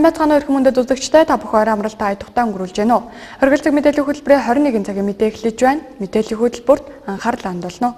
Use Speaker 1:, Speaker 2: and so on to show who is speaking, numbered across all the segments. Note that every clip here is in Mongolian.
Speaker 1: Самбайцгааны өрхөн мөндөд үзэгчтэй та бүхэн амралтаа аятухтаа өнгөрүүлж байна уу? Оргил цаг мэдээллийн хөтөлбөрийн 21 цагийн мэдээ эхлэж байна. Мэдээллийн хөтөлбөрт анхаарал хандуулна.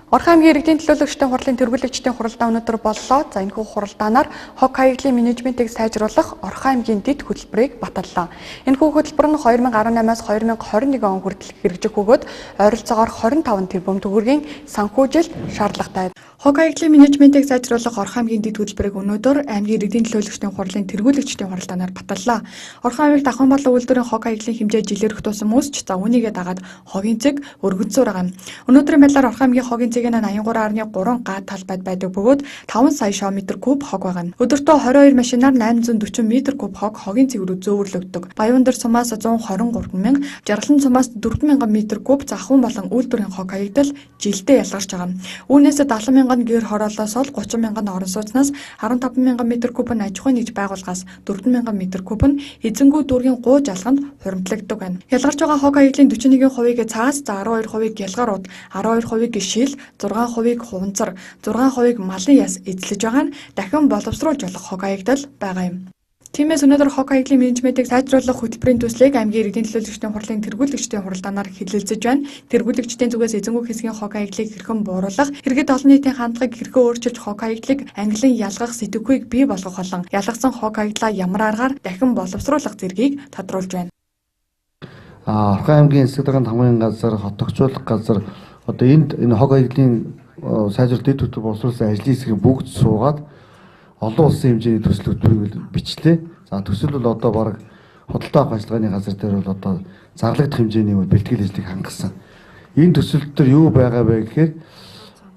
Speaker 1: Орхон аймгийн иргэдийн төлөөлөгчдийн хурлын тэргүүлэгчдийн хуралдаа өнөөдөр боллоо. За энэхүү хуралдаанаар хог хаягдлын менежментийг сайжруулах Орхон аймгийн дэд хөтөлбөрийг баталлаа. Энэхүү хөтөлбөр нь 2018-аас 2021 он хүртэл хэрэгжих бөгөөд ойролцоогоор 25 тэрбум төгрөгийн санхүүжилт шаардлагатай. Хог хаягдлын менежментийг сайжруулах Орхон аймгийн дэд хөтөлбөрийг өнөөдөр аймгийн иргэдийн төлөөлөгчдийн хурлын тэргүүлэгчдийн хуралдаанаар баталлаа. Орхон аймагт ахуйн болон үйлдвэрийн хог хаягдлын хэмжээ жилээр туусан үүсч за үүнийгээ дагаад хогийн цэг өргөнцөөр байгаа. Өнөөдрийн байдлаар Орхон аймгийн хогийн цэгийн 83.3 га талбайд байдаг бөгөөд 5 сая шоо метр куб хог байгаа. Өдөртөө 22 машинаар 840 метр куб хог хогийн цэг рүү зөөвөрлөгдөг. Баяндар сумаас 123 мянга, Жаргалан сумаас 4,000 метр куб ахуйн болон үйлдвэрийн хог хаягдал жилдээ ялгарч байгаа. Үүнээс 70,000 гэр хороолоос ол 30,000 орон сууцнаас 15,000 метр куб нь аж ахуйн нэгж байгууллагаас 4,000 метр куб нь эзэнгүй дүүргийн гуу жалганд хуримтлагддаг байна. Ялгарч байгаа хог хаягдлын 41%-ийг цаас, 12%-ийг ялгарууд, 12%-ийг шил, 6%-ийг хуванцар, 6%-ийг малын яс эзлэж байгаа нь дахин боловсруулж болох хог хаягдал байгаа юм. Тиймээс өнөөдөр хог хаягдлын менежментийг сайжруулах хөтөлбөрийн төслийг аймгийн иргэдийн төлөөлөгчдийн хурлын тэргүүлэгчдийн хуралдаанаар хэлэлцэж байна. Тэргүүлэгчдийн зүгээс эзэнгүй хэсгийн хог хаягдлыг хэрхэн бууруулах, иргэд олон нийтийн хандлагыг хэрхэн өөрчилж хог хаягдлыг ангилан ялгах сэдвүүг бий болгох болон ялгсан хог хаягдлаа ямар аргаар дахин боловсруулах зэргийг тодруулж байна.
Speaker 2: Орхон аймгийн эсрэг дарганд хамгийн газар хотогчуулах газар одоо энэ хог хаягдлын сайжруулалт дэд хөтөлбөр боловсруулсан ажлын хэсгийн бүгд суугаад олон улсын хэмжээний төсөл хөтөлбөрийг бичлээ. За төсөл бол одоо бараг худалдаа авах ажиллагааны газар дээр бол одоо зарлагдах хэмжээний бэлтгэл ажлыг хангасан. Энэ төсөл дээр юу байгаа вэ гэхээр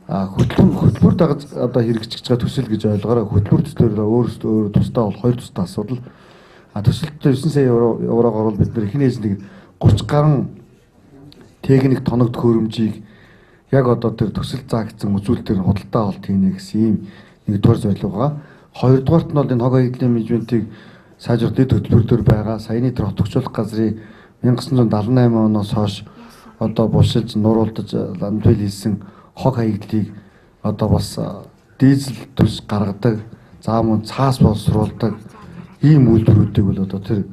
Speaker 2: хөтөлбөр дагаж одоо хэрэгжиж байгаа төсөл гэж ойлгоорой. Хөтөлбөр төслөөр өөрөөсөө тусдаа бол хоёр тусдаа асуудал. Төсөлд 9 сая еврог орвол бид нар эхнээс нэг 30 гаруй техник тоног төхөөрөмжийг яг одоо тэр төсөл заагдсан үзүүлэлтээр худалдаа авалт хийнэ гэсэн ийм нэгдүгээр зорилго байгаа. Хоёрдугаарт нь бол энэ хог хаягдлын менежментийг сайжруулах дэд хөтөлбөр төр байгаа. Саяны тэр хотогчуулах газрын 1978 оноос хойш одоо булшилж, нуруулдаж, ламтвэл хийсэн хог хаягдлыг одоо бас дизель төс гаргадаг, заа мөн цаас боловсруулдаг ийм үйлдвэрүүдийг бол одоо тэр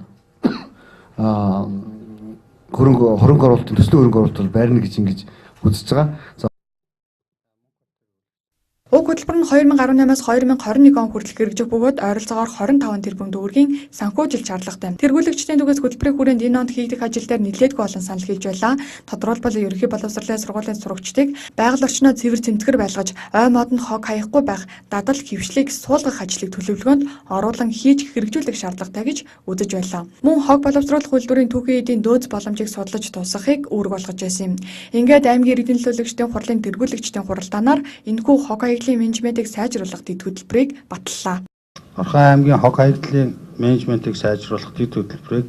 Speaker 2: хөрөнгө оруулалтын төслийн хөрөнгө оруулалт бол байрна гэж ингэж үзэж байгаа.
Speaker 1: Уг хөтөлбөр нь 2018-аас 2021 он хүртэл хэрэгжих бөгөөд ойролцоогоор 25 тэрбум төгрөгийн санхүүжилт шаардлагатай. Тэргүүлэгчдийн түгээс хөтөлбөрийн хүрээнд энэ онд хийгдэх ажил дээр нэлээдгүй олон санал хийж байлаа. Тодорхойлбол ерөнхий боловсролын сургуулийн сурагчдыг байгаль орчноо цэвэр цэмтгэр байлгаж, ой модонд хог хаяхгүй байх, дадал хөвшлийг суулгах ажлыг төлөвлөгөөнд оруулан хийж хэрэгжүүлэх шаардлагатай гэж үзэж байлаа. Мөн хог боловсруулах үйлдвэрийн түүхийн эдийн дөөц боломжийг судлаж тусахыг үүрэг болгож байсан юм. Ингээд аймгийн иргэдийн төлөөлөгчдийн хурлын тэргүүлэгчдийн хуралдаанаар энэхүү хог менежментийг сайжруулах дэд хөтөлбөрийг баталлаа.
Speaker 3: Орхон аймгийн хог хаягдлын менежментийг сайжруулах дэд хөтөлбөрийг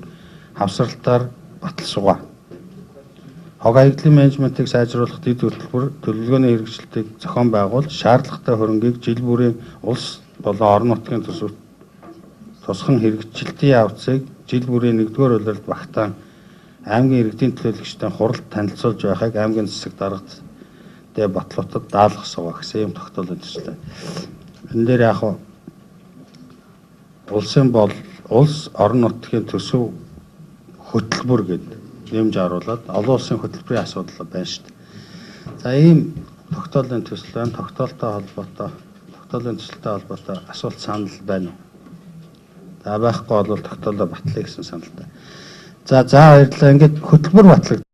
Speaker 3: хавсралтаар баталсугаа. Хог хаягдлын менежментийг сайжруулах дэд хөтөлбөр төлөвлөгөөний хэрэгжилтийг зохион байгуулж, шаардлагатай хөрөнгийг жил бүрийн улс болон орон нутгийн тусган хэрэгжилтийн явцыг жил бүрийн 1-р улиралд багтаан аймгийн иргэдийн төлөөлөгчдийн хуралд танилцуулж байхыг аймгийн засаг даргад батлуутад даалгах суугаа гэсэн юм тогтоол өгсөн. Энэ дээр яг улс орон нутгийн төсөв хөтөлбөр гэдэг нэмж оруулаад олон улсын хөтөлбөрийн асуудал байна шүү дээ. За ийм тогтоолын төсөл байна. Тогтоолын төсөлтэй холбоотой асуулт санал байна уу? За байхгүй бол тогтоолоо батлая гэсэн саналтай. За баярлалаа. Ингээд хөтөлбөр батлагдав.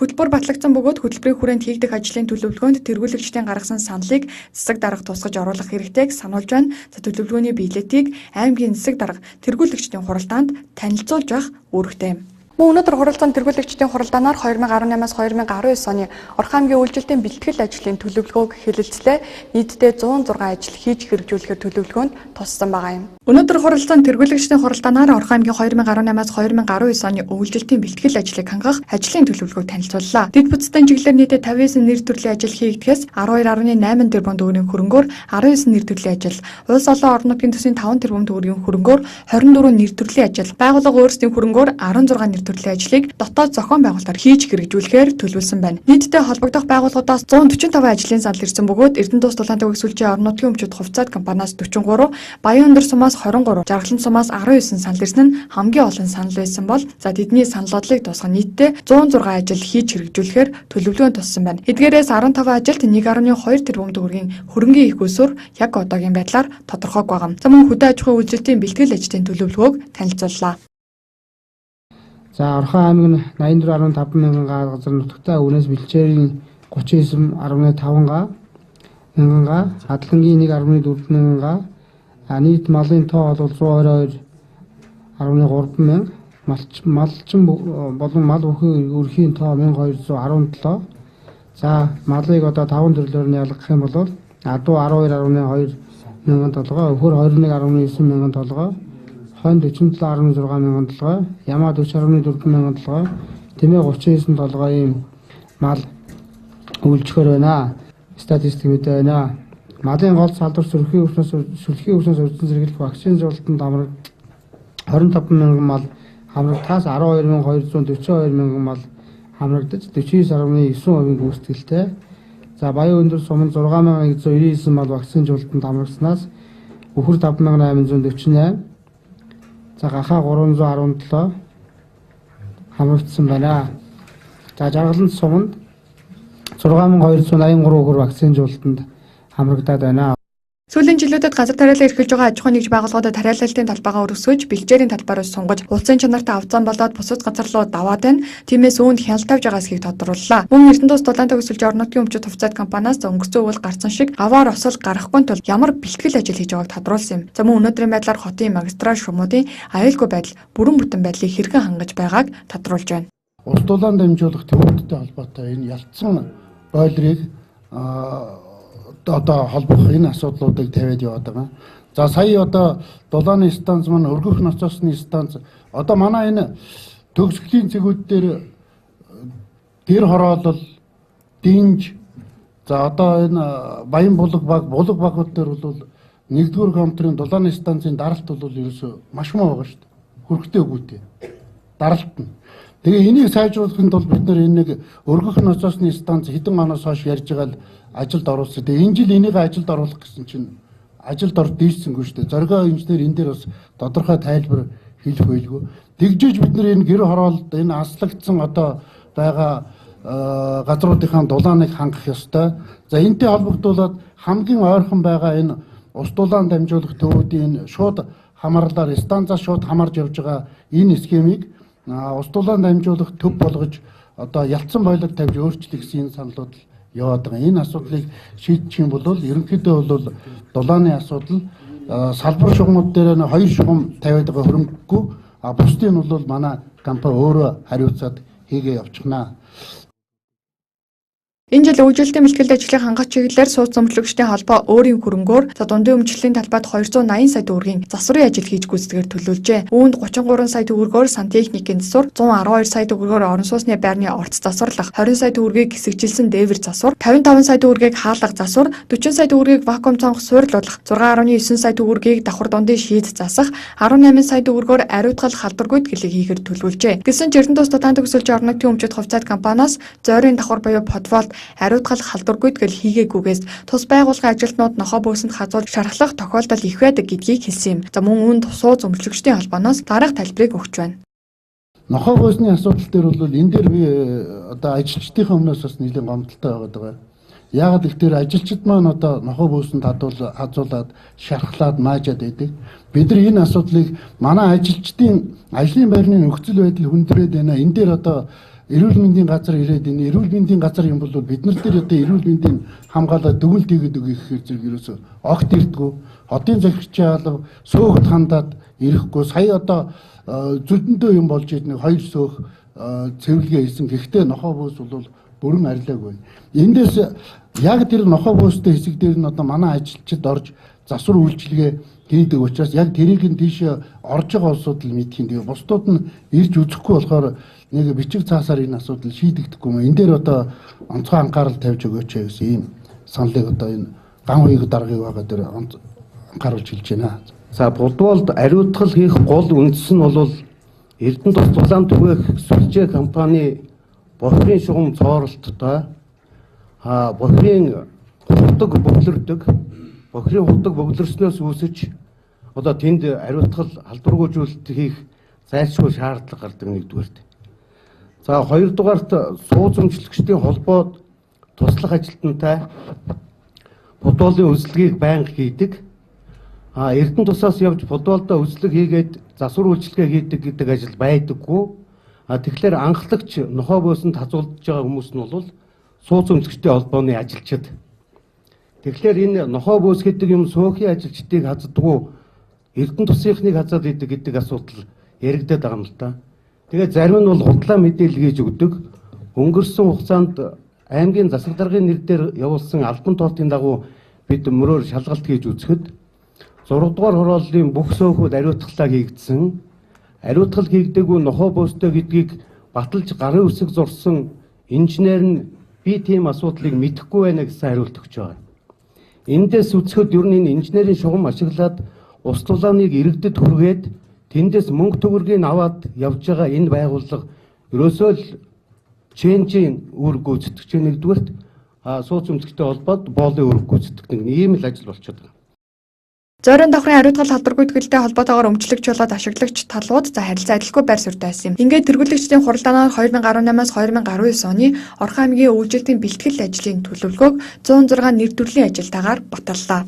Speaker 1: Хөтөлбөр батлагдсан бөгөөд хөтөлбөрийн хүрээнд хийгдэх ажлын төлөвлөгөөнд тэргүүлэгчдийн гаргасан саналыг засаг дарга тусгаж оруулах хэрэгтэйг сануулж байна. За төлөвлөгөөний биелэтийг аймгийн засаг дарга тэргүүлэгчдийн хуралдаанд танилцуулж байх үүрэгтэй юм. Мөн өнөөдөр хуралдаанд тэргүүлэгчдийн хуралдаанаар 2018-аас 2019 оны Орхон аймгийн үйлчлэлтийн бэлтгэл ажлын төлөвлөгөөг хэлэлцлээ. Нийтдээ 106 ажил хийж хэрэгжүүлэхээр төлөвлөгөөнд туссан байгаа юм. Өнөөдөр хуралдаанд тэргүүлэгчдийн хуралдаанаар Орхон аймгийн 2018-аас 2019 оны үйлчлэлтийн бэлтгэл ажлыг хангах ажлын төлөвлөгөөг танилцууллаа. Дэд бүтцийн чиглэлээр нийтдээ 59 нэр төрлийн ажил хийгдэхээс 12.8 тэрбум төгрөгийн хөрөнгөөр 19 нэр төрлийн ажил, улс олон орон нутгийн төсвийн 5 тэрбум төгрөгийн хөрөнгөөр 24 нэр төрлийн ажил, байгууллага өөрсдийн хөрөнгөөр 16 нэр төрлийн ажлыг дотоод зохион байгуулалтаар хийж хэрэгжүүлэхээр төлөвлөсөн байна. Нийтдээ холбогдох байгууллагуудаас 145 ажлын санал ирсэн бөгөөд Эрдэнэ тус дулаан төгсгөлжийн орон нутгийн өмчөд хувьцаат компаниас 43, Баян өндөр сумаас 23, Жаргалан сумаас 19 санал ирсэн нь хамгийн олон санал байсан бол тэдний саналуудлыг тусгах нийтдээ 106 ажил хийж хэрэгжүүлэхээр төлөвлөгөөнд туссан байна. Эдгээрээс 15 ажилд 1.2 тэрбум төгрөгийн хөрөнгөний их өсөөр яг одоогийн байдлаар тодорхойг байгаа. Мөн хөдөө аж ахуйн үйлчлэлтийн бэлтгэл ажлын төлөвлөгөөг танилцууллаа.
Speaker 4: За Орхон аймаг нь 84.5 мянган га газар нутагтай өвнөөс бэлчээрийн 39.5 га мянган га, хадлангийн 1.4 мянган га, нийт малын тоо бол 122.3 мянга, малчин болон мал өрхийн тоо 1217. За малыг одоо 5 төрлөөр нь ялгах юм бол адуу 12.2 мянган толгой, өхөр 21.9 мянган толгой, хонь 47.6 мянган толгой, ямаа 40.4 мянган толгой, тэмээ 39 толгойн мал үйлчлэхээр байна. Статистик мэдээ байна. Малын гол салбар сүлхий өвчнөөс урьдчилан зэрэглэх вакцинжуулалтанд амраг 25 мянган мал хамрагдахаас 12.242 мянган мал хамрагдаж 49.9% гүйцэтгэлтэй. За Баян өндөр суманд 6.199 мал вакцинжуулалтанд амрагснаас өхөр 5.848, за гахаа 317 хамрагдсан байна. За Жаргалан суманд 6283 өхөр вакцинжуулалтанд хамрагдаад байна.
Speaker 1: Сүүлийн жилүүдэд газар тариалан эрхэлж байгаа аж ахуйн нэгж байгууллагуудад тариалалтын талбайгаа өргөсгөж, бэлчээрийн талбайраа сунгаж, улсын чанартай авцаан болоод бусад газар руу даваад байна. Тиймээс үүнд хяналт тавьж байгаа эсхийг тодрууллаа. Мөн Эрдэнэ тус дулаан төгсгөлжийн орон нутгийн өмчөд хувьцаат компаниас өнгөрсөн үйл гарсан шиг аваар осол гарахгүй тул ямар бэлтгэл ажил хийж байгааг тодруулсан юм. За мөн өнөөдрийн байдлаар хотын магистраль шумуудын аюулгүй байдал, бүрэн бүтэн байдлыг хэрхэн хангаж байгааг тодруулж байна.
Speaker 5: Улс дулаан дамжуулах төвөдтэй холбоотой энэ ялцсан бойлрыг одоо холбох энэ асуудлуудыг тавиад яваад байгаа. За сая одоо дулааны станц маань өргөх ноцосны станц одоо манай энэ төгсгөлийн цэгүүд дээр гэр хороолол, динж, за одоо энэ Баян булаг багууд дээр бол 1-р контрын дулааны станцын даралт бол ерөөсөө маш муу байгаа шүү дээ. Хөрхтэй үгүйтэй. Даралт нь. Тэгээ энийг сайжруулахын тулд бид энэ нэг өргөх ноцосны станц хэдэн оноос хойш ярьж байгаа л ажилд оруулсан. Тэгээ энэ жил энийг ажилд оруулах гэсэн чинь ажилд ор дийсэнгүй шүү дээ. Зоргоо инженер энэ дээр бас тодорхой тайлбар хэлэх байлгүй. Тэгжээж бид энэ гэр хороолд энэ аслагдсан одоо байгаа газруудынхаа дулааныг хангах ёстой. За энэтэй холбогдуулаад хамгийн ойрхон байгаа энэ ус дулаан дамжуулах төвүүдийн шууд хамаарлаар станцаас шууд хамарж явж байгаа энэ схемийг ус дулаан дамжуулах төв болгож одоо ялцсан бойлог тавьж өөрчлөх гэсэн энэ саналууд яваад байгаа. Энэ асуудлыг шийдчих юм бол ерөнхийдөө бол дулааны асуудал салбар шугамуд дээр нь 2 шугам тавиад байгаа хөрөнгөгүй, бусдын нь бол манай компани өөрөө хариуцаад хийгээ явчихнаа. Энэ жил үйлчлэлтийн бэлтгэл ажлыг хангах чиглэлээр сууц зэмлэгчдийн холбоо өөрийн хөрөнгөөр дундын өмчлөлийн талбайд 280 сая төгрөгийн засварын ажил хийж гүйцэтгэхээр төлөвлөжээ. Үүнд 33 сая төгрөгөөр сантехникийн засвар, 112 сая төгрөгөөр орон сууцны байрны орц засварлах, 20 сая төгрөгийг хэсэгжилсэн дээвэр засвар, 55 сая төгрөгийг хаалга засвар, 40 сая төгрөгийг вакуум цонх суурилуулах, 6.9 сая төгрөгийг давхар дундын шийд засах, 18 сая төгрөгөөр ариутгал халдваргүйд гэлийг хийхээр төлөвлөжээ. Гэсэн ч Эрдэнэ тус дулаан төгсгөлжийн орон нутгийн өмчөд хувьцаат компаниас зойрын давхар буюу подволт ариутгал халдваргүйд гэл хийгээгүйгээс тус байгууллагын ажилтнууд нохоо бөөсөнд хазуулж шархлах тохиолдол их байдаг гэдгийг хэлсэн юм. За мөн үүнд суу зэмлэгчдийн холбооноос дараах тайлбарыг өгч байна. Нохоо бөөсний асуудал дээр бол энэ дээр би одоо ажилчдынхаа өмнөөс бас нэлээд гомдолтой байгаа. Яагаад гэвэл ажилчид маань одоо нохоо бөөсөнд хазуулаад шархлаад маажаад байдаг. Бид нар энэ асуудлыг манай ажилчдын ажлын байрны нөхцөл байдал хүндрээд байна. Энэ дээр одоо эрүүл мэндийн газар ирээд энэ эрүүл мэндийн газар юм бол бид нар дээр одоо эрүүл мэндийн хамгаалалт дүгнэлт хийгээд өгөх гэхээр зэрэг ерөөсөө огт ирдгүү. Хотын захирагчийн алба сөөгт хандаад ирэхгүй. Сая одоо зүрдэндөө юм болж ирэх нэг 2 сөөх цэвэрлэгээ хийсэн. Гэхдээ нохоо бөөс бол бүрэн арилаагүй. Эндээс яг тэр нохоо бөөстэй хэсэг дээр нь одоо манай ажилчид орж засвар үйлчилгээ хийдэг учраас яг тэрийг нь тийш орж байгаа улсууд л мэдхийн. Тэгээ бусдууд нь ирж үзэхгүй болохоор нэг бичиг цаасаар энэ асуудал шийдэгдэхгүй юм. Энэ дээр одоо онцгой анхаарал тавьж өгөөч гэсэн ийм саналыг одоо энэ ган хуйг даргыг байгаа дээр анхааруулж хэлж байна.
Speaker 6: За Будвалд ариутгал хийх гол үндэс нь бол Эрдэнэ тус тулаан түгээх сүлжээ компани бохирын шугам цооролттой бохирын худаг бөглөрдөг. Бохирын худаг бөглөрснөөс үүсэж одоо тэнд ариутгал халдваргүйжүүлэлт хийх зайлшгүй шаардлага гардаг нэгдүгээрт. За хоёрдугаарт сууз өмчлөгчдийн холбоод туслах ажилтнтай Будвалын үзлэгийг байнга хийдэг. Эрдэнэ тусаас явж Будвалдаа үзлэг хийгээд засвар үйлчилгээ хийдэг гэдэг ажил байдаггүй. Тэгэхээр анхлагч нохоо бөөсөнд хазуулж байгаа хүмүүс нь бол сууз өмчлөгчдийн холбооны ажилчид. Тэгэхээр энэ нохоо бөөс гэдэг юм сөөхийн ажилчдыг хаздаггүй Эрдэнэ тусынхныг хазаад идэг гэдэг асуудал яригдаад байгаа юм л та. Тэгээд зарим нь бол худлаа мэдээлэл хийж өгдөг. Өнгөрсөн хугацаанд аймгийн засаг даргын нэр дээр явуулсан албан тоотын дагуу бид мөрөөр шалгалт хийж үзэхэд 6 дугаар хорооллын бүх сөөхүүд ариутгалаа хийгдсэн. Ариутгал хийгдээгүй нохоо бөөстэй гэдгийг баталж гарын үсэг зурсан инженер нь би тийм асуудлыг мэдэхгүй байна гэсэн хариулт өгч байгаа. Эндээс үзэхэд ер нь энэ инженерийн шугам ашиглаад ус тулааныг иргэдэд хүргээд тэндээс мөнгө төгрөгийг аваад явж байгаа энэ байгууллага ерөөсөө л ченжийн үүрэг гүйцэтгэж нэгдүгээрт сууц өмсгтэй холбоод боолын үүрэг гүйцэтгэдэг ийм л ажил болчиход байгаа.
Speaker 1: Зөөрөн давхрын ариутгал халдваргүй төгөлтэй холбоотойгоор өмчлөгч болоод ашиглагч талууд харилцаа адилгүй байр суурьтай байсан юм. Ингээд тэргүүлэгчдийн хуралдаанаар 2018-аас 2019 оны Орхон аймгийн үйлчлэлтийн бэлтгэл ажлын төлөвлөгөөг 106 нэр төрлийн ажилтаагаар баталлаа.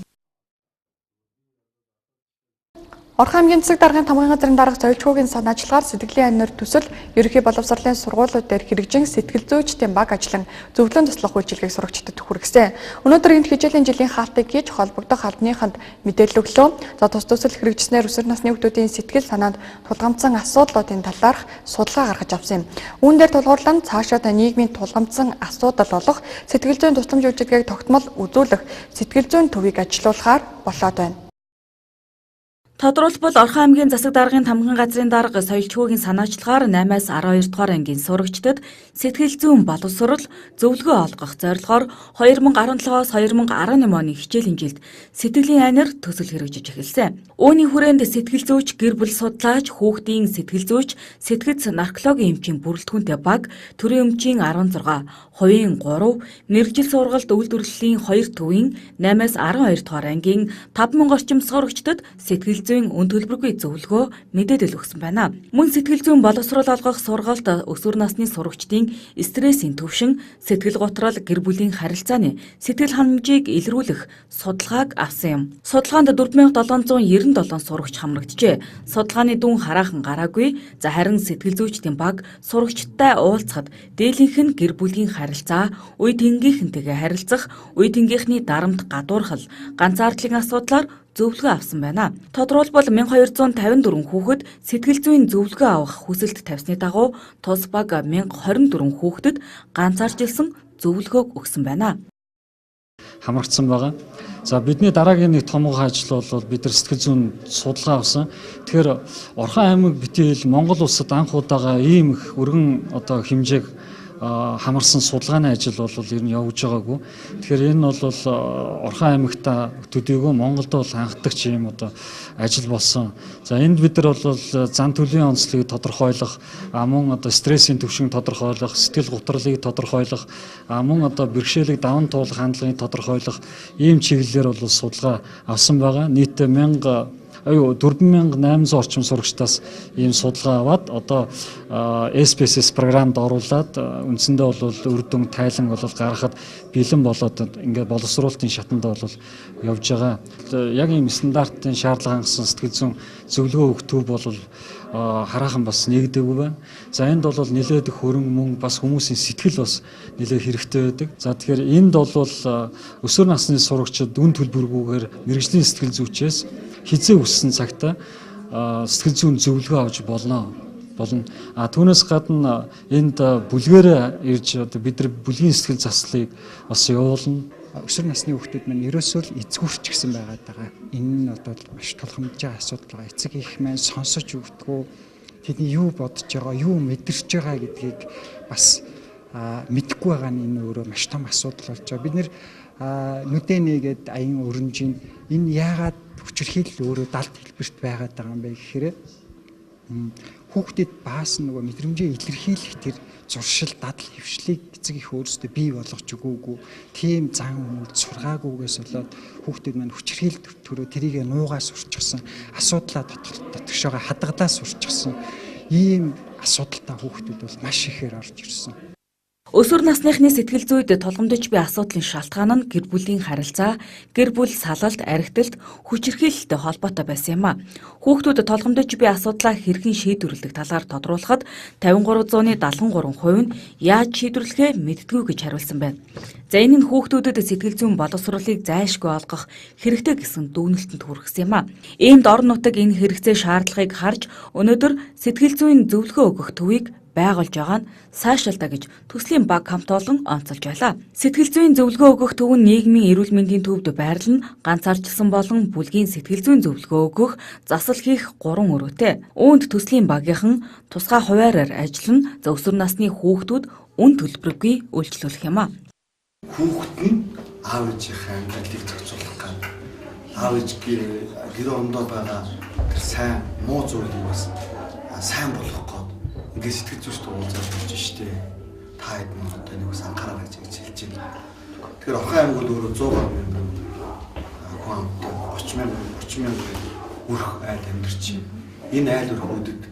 Speaker 1: Орхон аймгийн засаг даргын тамгын газрын дарга соёлчгүйгийн санаачлагаар сэтгэлийн анир төсөл ерөнхий боловсролын сургуулиуд дээр хэрэгжин сэтгэл зүйчдийн баг ажлан зөвлөн туслах үйлчилгээг сурагчдад хүргэсэн. Өнөөдөр энэ хичээлийн жилийн хаалтыг хийж холбогдох албаныханд мэдээлэл өглөө. За тус төсөл хэрэгжснээр өсвөр насны хүүхдүүдийн сэтгэл санаанд тулгамдсан асуудлуудын талаарх судалгаа гаргаж авсан юм. Үүн дээр тулгуурлан цаашаа нийгмийн тулгамдсан асуудал болох сэтгэл зүйн тусламж үйлчилгээг тогтмол үзүүлэх сэтгэл зүйн төвийг ажилуулахаар болоод байна.
Speaker 7: Тодорхойлбол Орхон аймгийн засаг даргын тамгын газрын дарга соёлчгүйгийн санаачлагаар 8-аас 12 дугаар ангийн сурагчдад сэтгэл зүйн боловсрол зөвлөгөө олгох зорилгоор 2017-оос 2018 оны хичээлийн жилд сэтгэлийн анир төсөл хэрэгжиж эхэлсэн. Үүний хүрээнд сэтгэл зүйч, гэр бүл судлаач, хүүхдийн сэтгэл зүйч, сэтгэц наркологийн эмчийн бүрэлдэхүүнтэй баг, төрийн эмчийн 16, хувийн 3, мэргэжил сургалт үйлдвэрлэлийн 2 төвийн 8-аас 12 дугаар ангийн 5000 орчим сурагчдад сэтгэл зүйн үн төлбөргүй зөвлөгөө мэдээлэл өгсөн байна. Мөн сэтгэл зүйн боловсрол олгох сургалт өсвөр насны сурагчдын стрессийн төвшин, сэтгэл готрол, гэр бүлийн харилцааны сэтгэл ханамжийг илрүүлэх судалгааг авсан юм. Судалгаанд 4797 сурагч хамрагджээ. Судалгааны дүн хараахан гараагүй. Харин сэтгэл зүйчдийн баг сурагчдтай уулзахад дээлийнх нь гэр бүлийн харилцаа, үе тэнгийнхэнтэйгээ харилцах, үе тэнгийнхний дарамт гадуурхал, ганцаардлын асуудлаар зөвлөгөө авсан байна. Тодорхойлбол 1254 хүүхэд сэтгэл зүйн зөвлөгөө авах хүсэлт тавьсны дагуу тус баг 1024 хүүхэдэд ганцаарчилсан зөвлөгөөг өгсөн байна.
Speaker 8: Хамрагдсан байгаа. За бидний дараагийн нэг том ажил бол бид нар сэтгэл зүйн судалгаа авсан. Тэгэхээр Орхон аймаг битэл Монгол улсад анх удаага ийм их өргөн одоо хэмжээг хамарсан судалгааны ажил бол ер нь явж байгаагүй. Тэгэхээр энэ бол Орхон аймагта төдийгүй Монголд бол анхдагч юм одоо ажил болсон. За энд бид нар бол зан төлөвийн онцлогийг тодорхойлох, мөн одоо стрессийн төвшинг тодорхойлох, сэтгэл гутралыг тодорхойлох, мөн одоо бэрхшээлийг даван туулах хандлагыг тодорхойлох ийм чиглэлээр бол судалгаа авсан байгаа. Нийтдээ 4800 орчим сурагчдаас ийм судалгаа аваад одоо SPSS програмд оруулаад үндсэндээ бол үр дүн тайлан бол гаргахад бэлэн болоод ингээд боловсруулалтын шатанд бол явж байгаа. Яг ийм стандартын шаардлага хангасан сэтгэл зүйн зөвлөгөө өгөх төв бол хараахан бас нэгдэггүй байна. За энд бол нэлээд их хөрөнгө мөнгө бас хүмүүсийн сэтгэл бас нэлээд хэрэгтэй байдаг. За тэгэхээр энд бол өсвөр насны сурагчид үн төлбөргүйгээр мэрэгжлийн сэтгэл зүйчээс хизээ өссөн цагта сэтгэл зүйн зөвлөгөө авч болно. Түүнээс гадна энд бүлгээр ирж одоо бид нар бүлгийн сэтгэл заслыг бас явуулна.
Speaker 9: Өсвөр насны хүүхдүүд маань ерөөсөө л эцгүүрч гисэн байгаад байгаа. Энэ нь одоо маш тулгамдж байгаа асуудал байгаа. Эцэг их маань сонсож өгдөггүй. Тэдний юу бодож байгаа, юу мэдэрч байгаа гэдгийг бас мэдэхгүй байгаа нь энэ өөрөө маш том асуудал болж байгаа. Бид нэр нүдэ нэгээд аян өрнжин энэ яагаад хүчирхийлэл өөрөө далд хэлбэрт байгаад байгаа юм бэ гэхээр хүүхдэд баас нөгөө мэдрэмжээ илэрхийлэх тэр зуршил дадал хөвшлийг эцэг их өөрсдөө бий болгож өгөөгүй тийм зан үнэлж сургаагүйгээс болоод хүүхдэд маань хүчирхийлэл төрөө тэрийг нуугаас сурчсан асуудлаа дотгошоогоо хадгалаас сурчсан ийм асуудалтай хүүхдүүд бол маш ихээр орж ирсэн.
Speaker 7: Өсвөр насныхны сэтгэл зүйд тулгамдж буй асуудлын шалтгаан нь гэр бүлийн харилцаа, гэр бүл салалт, архитэлт, хүчирхийлэлтэй холбоотой байсан юм а. Хүүхдүүд тулгамдж буй асуудлаа хэрхэн шийдвэрлэх талаар тодруулахад 5373% нь яаж шийдвэрлэхээ мэддэггүй гэж хариулсан байна. За энэ нь хүүхдүүдэд сэтгэл зүйн боловсролыг зайлшгүй олгох хэрэгтэй гэсэн дүгнэлтэнд хүргэсэн юм а. Иймд орон нутаг энэ хэрэгцээ шаардлагыг харж өнөөдөр сэтгэл зүйн зөвлөгөө өгөх төвийг байгуулж байгаа нь сайшаалта гэж төслийн баг хамт олон онцолж байлаа. Сэтгэл зүйн зөвлөгөө өгөх төв нь нийгмийн эрүүл мэндийн төвд байрлал, ганцаарчилсан болон бүлгийн сэтгэл зүйн зөвлөгөө өгөх, засал хийх 3 өрөөтэй. Үүнд төслийн багийнхан тусгай хуваараар ажиллана. За өсвөр насны хүүхдүүд үн төлбөргүй үйлчлүүлэх юм а.
Speaker 2: Хүүхэд нь аав ээжийнхээ амьдралыг зохицуулах гад аав ээж гэр орондоо байгаа тэр сайн муу зүйлийг бас сайн болгох гээд ингээд сэтгэл зүйчтэй уулзаж болж штэ. Та хэд нь одоо нэг бас анхаарал гэж хэлж байна. Тэгэхээр Орхон аймаг бол өөрөө 100 гаруй хүн 30 мянган өрх айл амьдарч байна. Энэ айл өрхүүдэд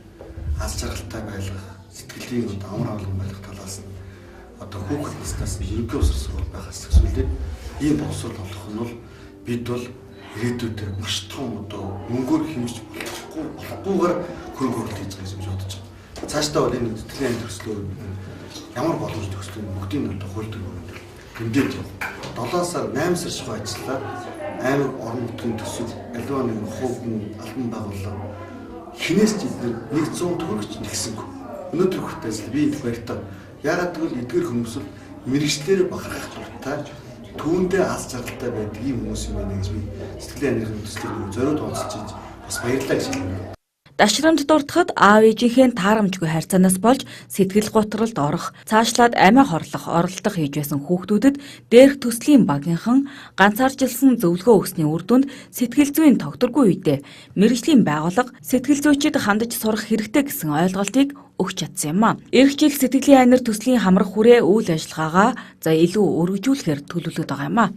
Speaker 2: аз жаргалтай байлгах, сэтгэлийн амар авлан байлгах талаас нь одоо хүүхэд наснаас ерөнхий боловсрол сургууль байхаас зөвлөд ийм боловсрол олох нь бол бид бол ирээдүйд маш том одоо мөнгөөр хэмжиж болохгүйгээр хөрөнгө оруулалт хийж байгаа юм шиг бодож байна. Цаашдаа бол энэ сэтгэлийн төслөө ямар боломж төслөө бүгдийн одоо хууль төрөнд тэмдээд явах. 7 сар 8 сар шиг ажиллаад аймаг орон нутгийн төсөв аливаа нэг хувь албан байгууллага хинээс ч бид 100 төгрөгч нэгсэнгүй. Өнөөдөр хүртэл би баяртай. Яагаад гэвэл эдгээр хүмүүс л мэрэгчлэрээ бахархах дуртай түүндээ аз жаргалтай байдаг юм хүмүүс юм байна гэж би сэтгэлийн амьдралын төслийг зориуд онцолж бас баярлалаа гэж хэлмээр.
Speaker 7: Дашрамд дуртахад аав ээжийнхээ таарамжгүй харьцаанаас болж сэтгэл готролд орох, цаашлаад амиа хорлох, оролдох хийж байсан хүүхдүүдэд дээрх төслийн багийнхан ганцаарчилсан зөвлөгөө өгсөний үр дүнд сэтгэл зүйн тогтворгүй үедээ мэрэгжлийн байгууллага сэтгэл зүйчид хандаж сурах хэрэгтэй гэсэн ойлголтыг өгч чадсан юм а. Эх жил сэтгэлийн айнар төслийн хамрах хүрээ үйл ажиллагаагаа илүү өргөжүүлэхээр төлөвлөд байгаа юм а.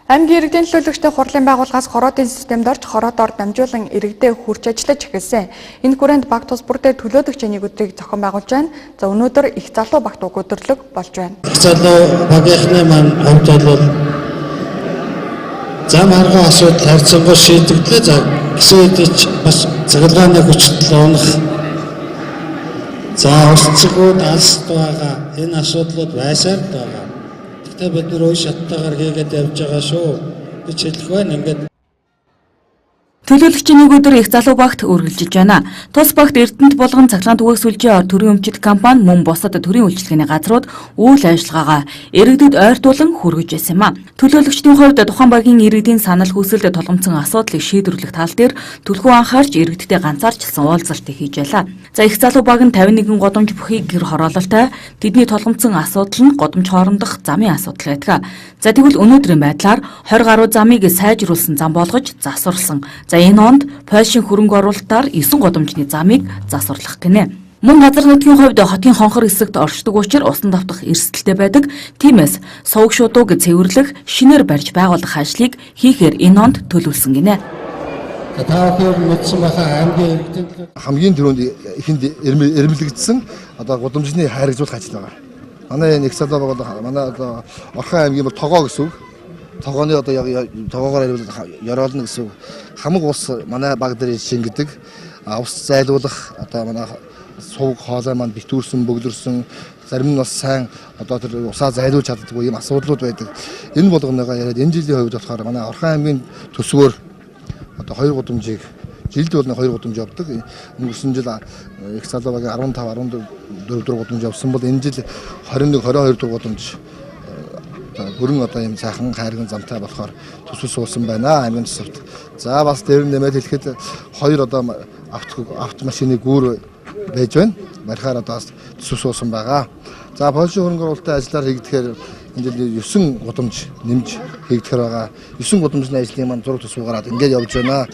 Speaker 1: Аймгийн иргэдийн төлөөлөгчтэй хурлын байгууллагаас хороодын системд орж хороодоор дамжуулан иргэдээ хүрч ажиллаж эхэлсэн. Энэ хүрээнд баг тус бүр дээр төлөөлөгчийн өдрийг зохион байгуулж байна. За өнөөдөр их залуу багт өдөрлөг болж байна.
Speaker 10: Их залуу багийнхны маань хамт бол зам арга асуудал харьцангуй шийдэгдлээ. За гэсэн хэдий ч бас цэглэгааны хүчтэй унах. За орцгууд алсд байгаа энэ асуудлууд байсаар байгаа. Тэгтээ бид нар үе шаттайгаар хийгээд явж байгаа шүү. гэж хэлэх байна. Ингээд
Speaker 7: төлөөлөгчийн нэг өдөр их залуу багт үргэлжилж байна. Тус багт Эрдэнэт булган цахилгаан түгээх сүлжээ төрийн өмчит компани мөн бусад төрийн үйлчилгээний газрууд үйл ажиллагаагаа иргэдэд ойртуулан хүргэж байсан юм а. Төлөөлөгчдийн хувьд тухайн багийн иргэдийн санал хүсэлд толгомцсон асуудлыг шийдвэрлэх тал дээр түлхүү анхаарч иргэдтэй ганцаарчилсан уулзалтыг хийж байлаа. За их залуу баг нь 51 годомж бүхий гэр хороололтой тэдний толгомцсон асуудал нь годомж хоорондох замын асуудал байдаг. За тэгвэл өнөөдрийн байдлаар 20 гаруй замыг сайжруулсан зам болгож засварлсан. За энэ онд Польшийн хөрөнгө оруулалтаар 9 годомжны замыг засварлах гинэ. Мөн газар нутгийн хувьд хотын хонхор хэсэгт оршдог учраас усан давтах эрсдэлтэй байдаг. Тиймээс сувг шуудууг цэвэрлэх, шинээр барьж байгуулах ажлыг хийхээр энэ онд төлөвлөсөн гинэ.
Speaker 10: Та бүхэн мэдсэн байхаа аймгийн иргэдийн
Speaker 11: хамгийн түрүүнд ихэнд эрмэлэгдсэн одоо гудамжны хайргажуулах ажил байгаа. Манай нэг салаа бол манай одоо Орхон аймгийн бол тогоо гэсэн үг. Тогооны одоо тогоогоор яроолно гэсэн үг. Хамаг ус манай баг дээр шингэдэг. Ус зайлуулах одоо манай сувг хоолой маань битүүрсэн, бөглөрсөн, зарим нь бас сайн одоо тэр усаа зайлуулж чаддаггүй юм асуудлууд байдаг. Энэ болгоноогоо яриад энэ жилийн хувьд болохоор манай Орхон аймгийн төсвөөр одоо 2 гудамжийг жилд бол 2 гудамж явдаг. Өнгөрсөн жил их салуугийн 15 14 гудамж явсан бол энэ жил 21 22 гудамж бүрэн одоо юм сайхан хайрган замтай болохоор төсөв суусан байна аймгийн төсөвт. За бас дээр нэмээд хэлэхэд 2 одоо автомашины гүүр байж байна. Мархаар одоо төсөв суусан байгаа. За Польшийн хөрөнгө оруулалтын ажлаар хийгдэхээр энэ жил 9 гудамж нэмж хийгдэхээр байгаа. 9 гудамжны ажлын маань зураг төсөв гараад ингээд явж байна.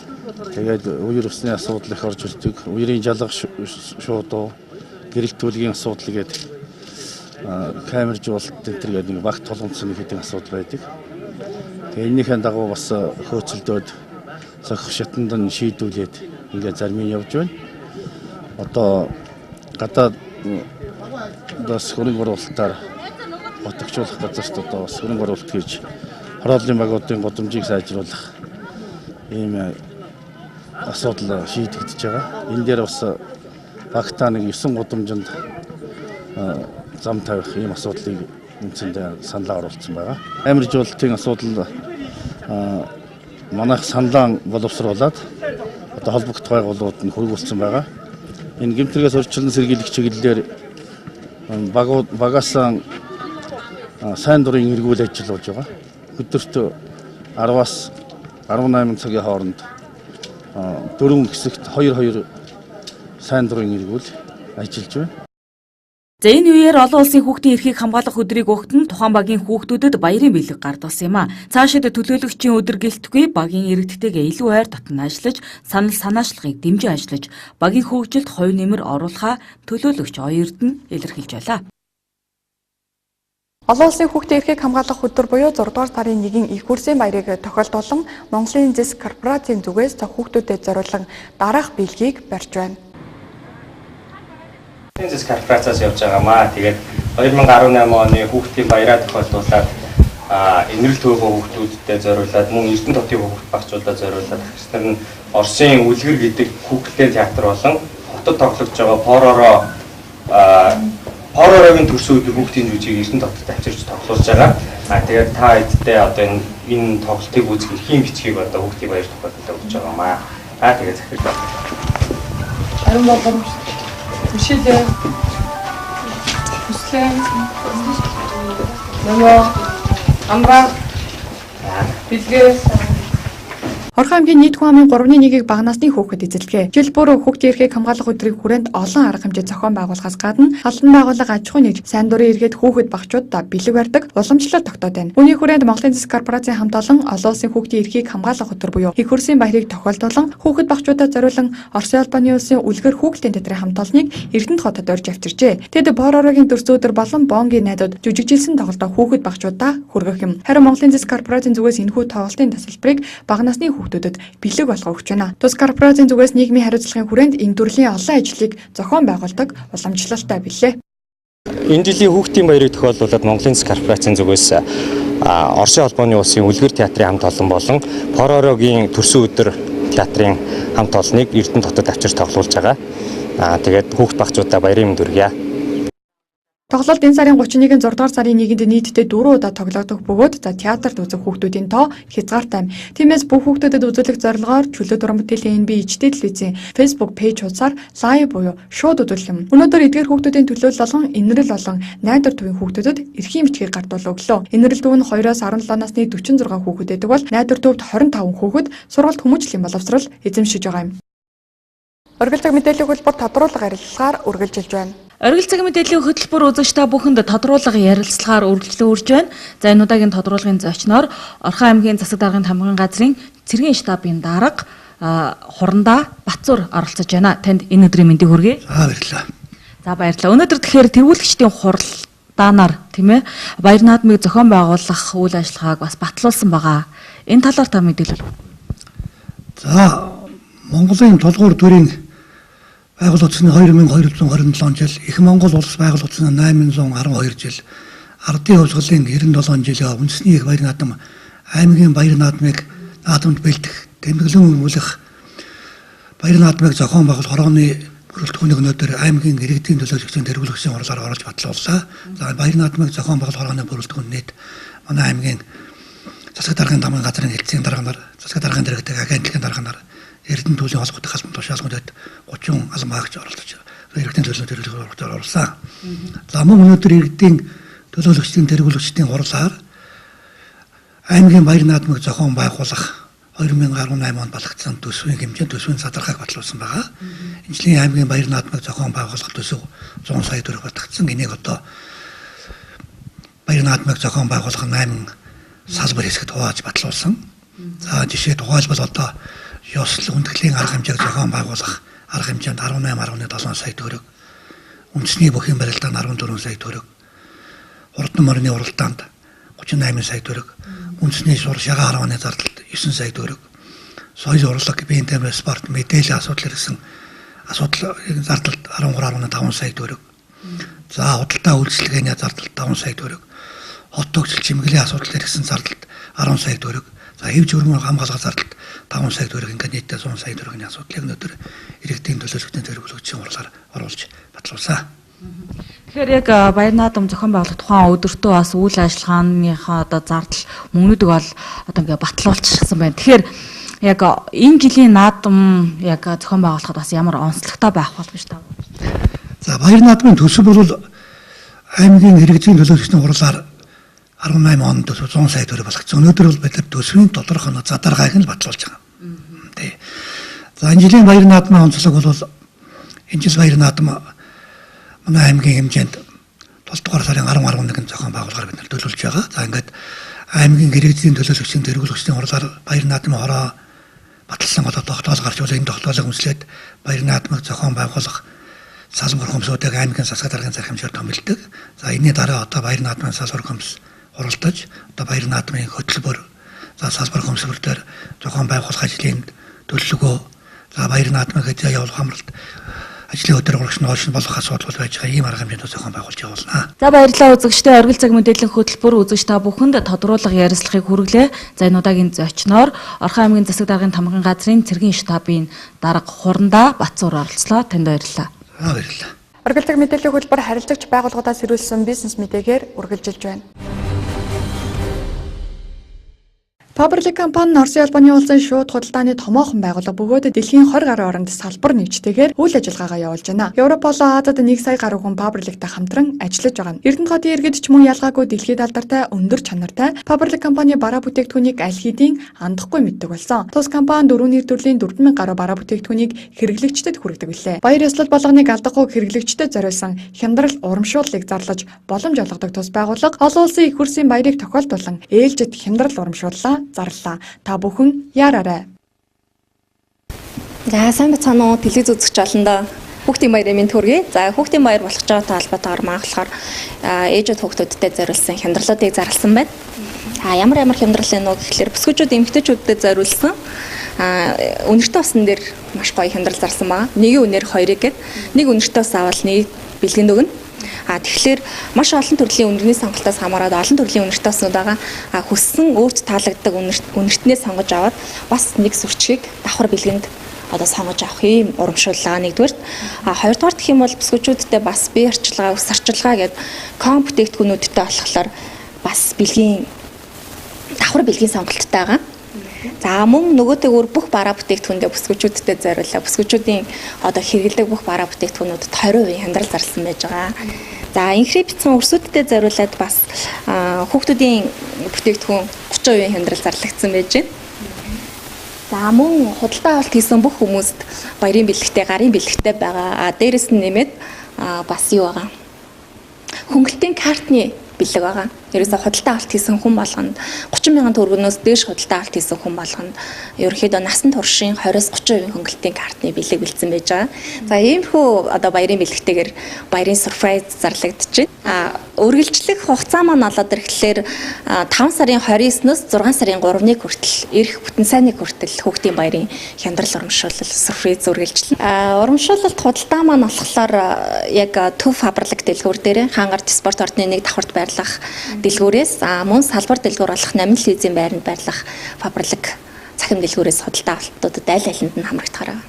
Speaker 3: Тэгээд үер усны асуудал их орж ирдэг. Үерийн жалга шуудуу, гэрэл төлгийн асуудал гэдэг камержуулалт гэдэг нэг багт толгомцсон хэдэн асуудал байдаг. Тэгээд энэхийн дагуу бас хөөцөлдөөд сохих шатанд нь шийдүүлээд ингээд зарим нь явж байна. Одоо гадаад бас хөрөнгө оруулалтаар ботгочулах газарт одоо бас хөрөнгө оруулалт хийж хорооллын багуудын гудамжийг сайжруулах ийм асуудал шийдэгдэж байгаа. Энэ дээр бас багтаа нэг 9 гудамжинд зам тавих ийм асуудлыг үндсэндээ саналаа оруулсан байгаа. Амиржуулалтын асуудал манайх саналаа боловсруулад одоо холбогдох байгууллагууд нь хөрвүүлсэн байгаа. Энэ гэмтрээс орчлон сэргийлэх чиглэлээр багасаа сайн дурын эргүүл ажил болж байгаа. Өдөрт 10-аас 18 цагийн хооронд 4 хэсэгт 2 сайн дурын эргүүл ажиллаж байна.
Speaker 7: За энэ үеэр олон улсын хүүхдийн эрхийг хамгаалах өдрийг өгтөн тухайн багийн хүүхдүүдэд баярын бэлэг гардуулсан юм а. Цаашид төлөөлөгчийн өдөр гэлтгүй багийн иргэдтэйгээ илүү ойр дотн ажиллаж, санал санаачлагыг дэмжин ажиллаж, багийн хөгжилд хувь нэмэр оруулахаа төлөөлөгч оёрд нь илэрхийлж байлаа.
Speaker 1: Олон улсын хүүхдийн эрхийг хамгаалах өдөр буюу 6 дугаар сарын 1-ийн их хүрсийн баярыг тохиолдуулан Монголын зэс корпорацийн зүгээс хүүхдүүдэд зориулан дараах бэлгийг барьж байна.
Speaker 12: Зэс корпорацаас явж байгаамаа. Тэгээд 2018 оны хүүхдийн баяраа тохиолдуулаад энэрл төөгөө хүүхдүүдэд зориулаад мөн Эрдэнэ хотын хүүхд багцуудад зориулаад ахснаар нь Оросын үлгэр гэдэг хүүхдийн театр болон хотод тоглож байгаа Поророгийн төрсөн өдөр хүүхдийн жүжиг Эрдэнэ хотод авчирч тоглуулж байгаа. Тэгээд та хэдтэй одоо энэ тоглолтыг үзэх эрхийн бичгийг одоо хүүхдийн баяр тохиолдолд өгч байгаамаа. Тэгээд захирал
Speaker 13: Харин болгоомж Мишель Муслим Немо Амра Билгээ
Speaker 1: Орхон аймгийн нийт хүн амын 3.1-ийг бага насны хүүхэд эзэлгээ. Жил бүр хүүхдийн эрхийг хамгаалах өдрийн хүрээнд олон арга хэмжээ зохион байгуулахаас гадна албан байгууллага аж ахуйн нэгж сайн дурын эргээд хүүхэд багчуудаа бэлэг барьдаг уламжлалт тогтоод байна. Үүний хүрээнд Монголын зэс корпорацийн хамт олон олон улсын хүүхдийн эрхийг хамгаалах өдөр буюу их хөрсийн баярыг тохиолдуулан хүүхэд багчуудаа зориулан Оросын албаны улсын үлгэр хүүхдийн театрын хамт олныг Эрдэнэ хотод орж авчирчээ. Тэд Поророгийн төрсөн өдөр болон Бонгийн найдууд жүжигжилсэн тоглолтоо хүүхэд багчуудаа хүргэх юм. Харин Монголын зэс корпорацийн зүгээс энэхүү тоглолтын тасалбарыг бага насны хүүхдүүдэд бэлэг болгох өгч байна. Тус корпорацийн зүгээс нийгмийн хариуцлагын хүрээнд энэ төрлийн олон ажлыг зохион байгуулдаг уламжлалтай билээ.
Speaker 12: Энэ жилийн хүүхдийн баярыг тохиолдуулаад Монголын зэс корпорацийн зүгээс Оросын албаны улсын үлгэр театрын хамт олон болон Поророгийн төрсөн өдөр театрын хамт олныг Эрдэнэ хотод авчирч тоглуулж байгаа. Тэгээд хүүхд багцуудаа баярын мэнд хүргье.
Speaker 1: Тоглолт энэ сарын 31-нд 6 дугаар сарын 1-нд нийтдээ 4 удаа тоглогдох бөгөөд театрт үзэх хүүхдүүдийн тоо хязгаартай. Тиймээс бүх хүүхдүүдэд үзүүлэх зорилгоор чөлөө дуран бүтээлийн NB ичтэй телевизийн Facebook пэйж хуудасаар лайв буюу шууд үзүүлэх юм. Өнөөдөр эдгээр хүүхдүүдийн төлөөлөл болон инэрэл болон найдвар төвийн хүүхдүүдэд эрхийн бичгийг гардуулж өглөө. Инэрэл төв нь 2-аас 17 насны 46 хүүхэд байдаг бол найдвар төвд 25 хүүхэд сургалт хүмүүжлийн боловсрол эзэмшиж байгаа юм. Оргил цаг мэдээллийн хөтөлбөр тодруулга ярилцлагаар үргэлжилж байна.
Speaker 7: Оргил цаг мэдээллийн хөтөлбөр үзэгч та бүхэнд тодруулга ярилцлагаар үргэлжлэн үрж байна. За энэ удаагийн тодруулгын зочноор Орхон аймгийн засаг даргын тамгын газрын цэргийн штабын дарга Хурандаа Батцуур оролцож байна. Танд энэ өдрийн мэндийг хүргэе.
Speaker 14: Баярлалаа.
Speaker 7: За баярлалаа. Өнөөдөр тэгэхээр тэргүүлэгчдийн хуралдаанаар тийм ээ баяр наадмыг зохион байгуулах үйл ажиллагааг бас батлуулсан байгаа. Энэ талаар та мэдээлэл.
Speaker 14: За Монголын толгуур төрийн байгуулагдсны 2227 жил, Их Монгол улс байгуулагдсны 812 жил, Ардын хувьсгалын 97 жилийн үндэсний их баяр наадам аймгийн баяр наадмыг наадамд бэлдэх, тэмдэглэн өгүүлэх баяр наадмыг зохион байгуулах хорооны бүрэлдэхүүнийг өнөөдөр аймгийн иргэдийн төлөөлөгчдийн тэргүүлэгчийн хурлаар оруулж батлууллаа. За баяр наадмыг зохион байгуулах хорооны бүрэлдэхүүн нийт манай аймгийн засаг даргын тамгын газрын хэлтсийн дарганаар, засаг даргын дэргэдэг агентлагийн дарганаар, Эрдэнэ төлөвийн холбоотой халбан тушаалгуудад 30 алан багч оролцож иргэдийн төлөөлөлтөөр оруулсан. За мөн өнөөдөр иргэдийн төлөөлөгчдийн тэргүүлэгчдийн хурлаар аймгийн баяр наадмыг зохион байгуулах 2018 онд балагдсан төсвийн хэмжээнд төсвийн задаргааг батлуулсан байгаа. Энэ жилийн аймгийн баяр наадмыг зохион байгуулах төсөв 100 сая төгрөг батгдсан. Энийг одоо баяр наадмыг зохион байгуулах 8 салбар хэсэгт хувааж батлуулсан. За жишээд тухайлбал одоо ёслол хүндэтгэлийн арга хэмжээг зохион байгуулах арга хэмжээнд 18.7 сая төгрөг, үндэсний бүхийн барилдаанд 14 сая төгрөг, хурдан морины уралдаанд 38 сая төгрөг, үндэсний сур шагаан харваны зардалд 9 сая төгрөг, соёл урлаг, биеийн тамир, спорт, мэдээллийн асуудал гэсэн асуудлын зардалд 13.5 сая төгрөг. За худалдаа үйлчилгээний зардалд 5 сая төгрөг, хот төгсөл чимэглэлийн асуудал гэсэн зардалд 10 сая төгрөг. За хэвж өргөн хамгаалах зардалд 5 сая төгрөг, ингээд нийтдээ 100 сая төгрөгийн асуудлыг өнөөдөр иргэдийн төлөөлөгчдийн тэргүүлэгчийн хурлаар оруулж батлуулсан.
Speaker 7: Тэгэхээр яг баяр наадам зохион байгуулах тухайн өдөртөө бас үйл ажиллагааныхаа одоо зардал мөнгнүүдийг бол одоо ингээд батлуулчихсан байна. Тэгэхээр яг энэ жилийн наадам яг зохион байгуулахад бас ямар онцлогтой байх бол гэж тав.
Speaker 14: За баяр наадмын төсөв бол аймгийн иргэдийн төлөөлөгчдийн хурлаар 18 онд 100 сая төгрөг болгоцсон. Өнөөдөр бол бид төсвийн тодорхой задаргааг нь батлуулж байгаа. Тий. За энэ жилийн баяр наадмын онцлог бол энэ жил баяр наадам манай аймгийн хэмжээнд 7 дугаар сарын 10-11-нд зохион байгуулахаар бид төлөвлөж байгаа. За ингээд аймгийн иргэдийн төлөөлөгчдийн тэргүүлэгчдийн хурлаар баяр наадмын хороо баталсан одоо тогтоол гарч ирэл энэ тогтоолыг үндэслээд баяр наадмыг зохион байгуулах салбар хөмсүүдийг аймгийн засаг даргын зарим хэмжээр томилдог. За энэний дараа одоо баяр наадмын салбар хөмс оролдож одоо баяр наадмын хөтөлбөр, за салбар хөмсгөр дээр зохион байгуулах ажлын төлөвлөгөө, за баяр наадмыг хэзээ явуулах амралт ажлын өдөр урагш нь олшин болох асуудал байж байгаа ийм арга хэмжээнд зохион байгуулж явуулна.
Speaker 7: За баярлалаа үзэгчдээ, Оргил цаг мэдээллийн хөтөлбөр үзэгч та бүхэнд тодруулга ярилцлагыг хүргэлээ. За энэ удаагийн зочноор Орхон аймгийн засаг даргын тамгын газрын цэргийн штабын дарга Хурандаа Батцуур оролцлоо. Танд баярлалаа.
Speaker 14: Баярлалаа.
Speaker 1: Оргил цаг мэдээллийн хөтөлбөр харилцагч байгууллагуудаас ирүүлсэн бизнес мэдээгээр үргэлжилж байна. Пабрлик компани Орсын албаны улсын шууд худалдааны томоохон байгууллага бөгөөд дэлхийн 20 гаруй оронд салбар нэгжтэйгээр үйл ажиллагаагаа явуулж байна. Европ болон Азад 1 сая гаруй хүн Пабрликтай хамтран ажиллаж байгаа. Эрдэнэ хотын иргэд ч мөн ялгаагүй дэлхийд алдартай өндөр чанартай Пабрлик компани бараа бүтээгдэхүүнийг аль хэдийн хандахгүй мэддэг болсон. Тус компани 4 нэр төрлийн 4000 гаруй бараа бүтээгдэхүүнийг хэрэглэгчдэд хүргэдэг билээ. Баяр ёслол болгоныг алдахгүй хэрэглэгчдэд зориулсан хямдрал урамшууллыг зарлаж боломж олгодог тус байгууллага олон улсын их хурсын баярыг тохиолдуулан ээлжид хямдрал урамшууллаа зарлаа. Та бүхэн яараарай.
Speaker 15: За сайн бацхан уу, телевиз үзэгч олондоо хүүхдийн баярын мэнд хүргэе. За хүүхдийн баяр болох жаатай холбоотойгоор магадлахаар ээжүүд хүүхдүүдтэй зориулсан хямдралуудыг зарласан байна. Ямар хямдрал вэ гэхээр бүсгүүчүүд эмэгтэйчүүдэд зориулсан үнэртэй усан дээр маш гоё хямдрал зарсан байгаа. Нэгийн үнээр 2-ыг гээд нэг үнэртэй ус авал нэг бэлгэнд өгнө. Тэгэхээр маш олон төрлийн үнэрний сонголтоос хамаараад олон төрлийн үнэртэй уснууд байгаа. Хүссэн өөрт таалагддаг үнэртнээ сонгож аваад бас нэг сүрчгийг давхар бэлгэнд одоо сонгож авах юм урамшууллаа нэгдүгээр. Хоёрдугаар гэх юм бол бүсгүүчүүдтэй бас бие арчилгаа, ус арчилгаа гэдэг ком бүтээгдэхүүнүүдтэй болохоор бас бэлгийн давхар бэлгийн сонголттой байгаа. За мөн нөгөөтэйгөр бүх бараа бүтээгдэхүүндээ бүсгүүчүүдтэй зориуллаа. Бүсгүүчүүдийн одоо хэрэглэдэг бүх бараа бүтээгдэхүүнүүдэд 20% хямдрал зарсан байж байгаа. За инхрээ битсэн өрсүүдтэй зориулаад бас хүүхдүүдийн бүтээгдэхүүн 30% хямдрал зарлагдсан байж байна. За мөн худалдаа авалт хийсэн бүх хүмүүст баярын бэлэгтэй, гарын бэлэгтэй байгаа. Дээрээс нь нэмээд бас юу байгаа? Хөнгөлтийн картны бэлэг байгаа. Ерөөсө худалдаа авалт хийсэн хүн болгонд 30,000 төгрөгнөөс дээш худалдаа авалт хийсэн хүн болгонд ерөнхийдөө насан туршийн 20-30% хөнгөлтийн картны бэлэг бэлдсэн байж байгаа. За иймэрхүү одоо баярын бэлэгтэйгээр баярын сурприз зарлагдчихэ. Үргэлжлэх хугацаа маань олоод ирэхлээр 5 сарын 29-ноос 6 сарын 3-ны хүртэл эрх бүтэн сайнны хүртэл Хүүхдийн баярын хямдрал урамшуулал сюрприз үргэлжлэнэ. Урамшуулалт худалдаа маань болохоор яг төв фабрик дэлгүүр дээр хангарт спорт ордны нэг давхарт байрлах дэлгүүрээс мөн салбар дэлгүүр болох 8 лизийн байранд байрлах фабрик цахим дэлгүүрээс худалдаа авалтуудад аль алинд нь хамрагдахаараа.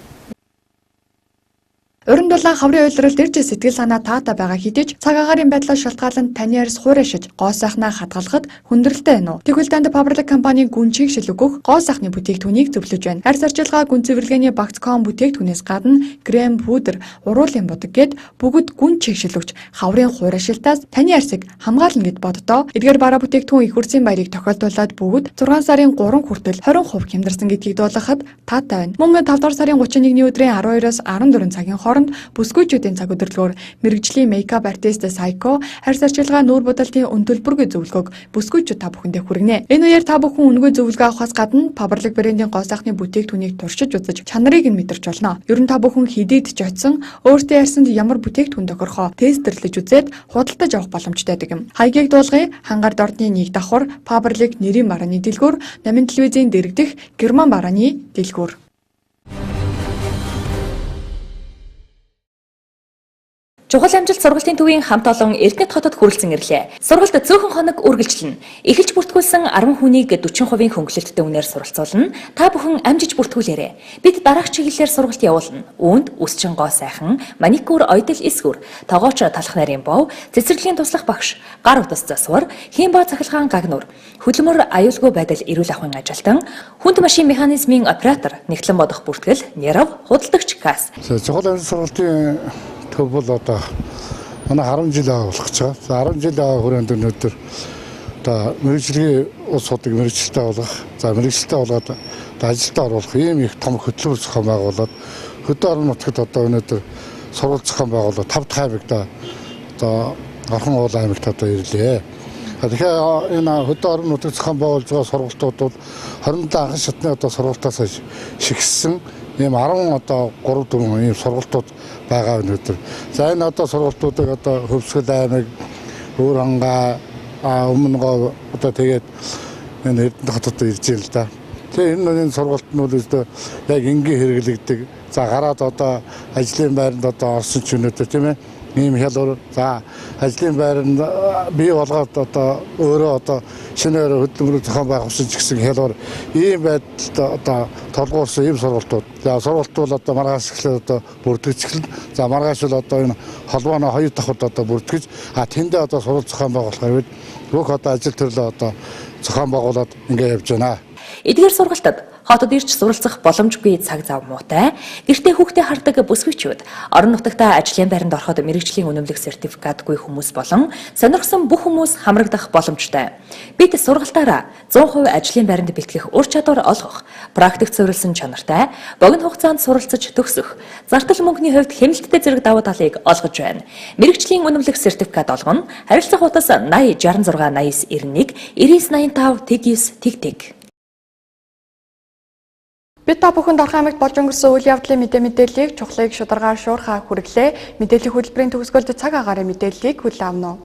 Speaker 1: Уран дулаан хаврын уйлралд ирж сэтгэл санаа таатай байгаа хэдиж цаг агаарын байдлаас шалтгаалan таны арьс хуурайшиж гоо сайхнаа хадгалахад хүндрэлтэй байна уу? Тэгвэл танд паблик компанийн гүн чигшил өгөх гоо сайхны бүтээгдэхүүнийг зөвлөж байна. Арьс арчилгаа гүн цэвэрлэгээний багц.com бүтээгдэхүүнээс гадна крем, пудр, уруулын будаг гэд бүгд гүн чигшил өгч хаврын хуурайшилтаас таны арьсыг хамгаална гэд боддоо. Эдгээр бараа бүтээгдэхүүн их үрсийн баярыг тохиолдуулаад бүгд 6 сарын 3 хүртэл 20% хямдарсан гэдгийг дуулгахад таатай байна. Мөн 5 дугаар сарын 31-ний өдрийн 12-оос 14 цагийн бүсгүйчүүдийн цаг удирдлагаар мэрэгжлийн мейкап артист Сайко арьс арчилгаа нүүр будалтын хөтөлбөргүй зөвлөгөөг бүсгүйчүүд та бүхэндээ хүргэнэ. Энэ үеэр та бүхэн үнэгүй зөвлөгөө авахаас гадна паблик брендийн гоо сайхны бүтээгдэхүүнийг туршиж үзэж чанарыг нь мэдэрч болно. Ер нь та бүхэн хидийд ч очсон өөртөө арьсанд ямар бүтээгдэхүүн тохирохоо тестэрлэж үзээд худалдаж авах боломжтой гэдэг юм. Хаягийг дуулгая. Хангард ордны нэг давхар паблик нэрийн барааны дэлгүүр, Намын телевизийн дэрэгдэх Герман барааны дэлгүүр.
Speaker 7: Чухал амжилт сургалтын төвийн хамт олон Эрдэнэт хотод хүрэлцэн ирлээ. Сургалт цөөхөн хоног үргэлжлэнэ. Эхэлж бүртгүүлсэн 10 хүнийг 40% хөнгөлөлттэй үнээр суралцуулна. Та бүхэн амжиж бүртгүүлээрэй. Бид дараах чиглэлээр сургалт явуулна. Үүнд үсчин гоо сайхан, маникюр, оёдол эсгүр, тогооч талах нарийн бов, цэцэрлэгийн туслах багш, гар утас засвар, хиймба цахилгаан гагнуур, хөдөлмөр аюулгүй байдал эрүүл ахуйн ажилтан, хүнд машин механизмын оператор, нэгтлэн бодох бүртгэл, нерв, худалдагч касс.
Speaker 5: Чухал амжилт сургалтын төв бол одоо манай 10 жил болох гэж байгаа. 10 жил хүрээнд өнөөдөр одоо мэрэгжлийн улс судыг мэрэгчлээ болгох, мэрэгчлээ болгоод ажилдаа оруулах ийм их том хөтөлбөр зохион байгуулад хөдөө орон нутагт одоо өнөөдөр сурвалж зохион байгуулаад 5 дахь аймагт одоо Орхон уул аймагт одоо ирлээ. Тэгэхээр энэ хөдөө орон нутагт зохион байгуулж байгаа сургалтууд бол 27 анхан шатны одоо сургалтаас шигссэн ийм 10 одоо 3-4 ийм сургалтууд байгаа өнөөдөр. За энэ одоо сургалтуудыг одоо Хөвсгөл аймаг, Хөрхангай, Өмнөгов одоо тэгээд энэ Эрдэнэт хотод ирж байна л да. Тэгээ энэ сургалт нь бол яг энгийн хэрэглэгдэг. За гараад одоо ажлын байранд одоо орсон ч өнөөдөр тийм ээ ийм хялбар за ажлын байранд бий болгоод одоо өөрөө одоо шинээр хөдөлмөрөөр зохион байгуулсан ч гэсэн хялбар ийм байдалд одоо толгуурсан ийм сургалтууд. За сургалт бол одоо маргааш эхлээд одоо бүрдгэж эхэлнэ. За маргааш бол одоо энэ холбооно 2 давхад одоо бүрдгэж тэндээ одоо сургалт зохион байгуулахаар бид бүх одоо ажил төрлөө одоо зохион байгуулад ингэ явж байна.
Speaker 7: Эдгээр сургалтад хотод ирж суралцах боломжгүй цаг зав муутай. Гэртээ хүүхдээ хардаг бүсгүйчүүд, орон нутагтаа ажлын байранд ороход мэрэгжлийн үнэмлэх сертификатгүй хүмүүс болон сонирхсон бүх хүмүүс хамрагдах боломжтой. Бид сургалтаараа 100% ажлын байранд бэлтгэх ур чадвар олгох, практик зөвлөсөн чанартай, богино хугацаанд суралцаж төгсөх, зардал мөнгөний хувьд хэмнэлттэй зэрэг давуу талыг олгож байна. Мэрэгжлийн үнэмлэх сертификат олгоно. Харилцах утас 80 66 89 91 9985 тэгс тэг.
Speaker 1: Бид та бүхэнд Орхон аймагт болж өнгөрсөн үйл явдлын мэдээллийг чухлыг шударгаар шуурхаа хүргэлээ. Мэдээллийн хөтөлбөрийн төгсгөлд цаг агаарын мэдээллийг хүлээн авна.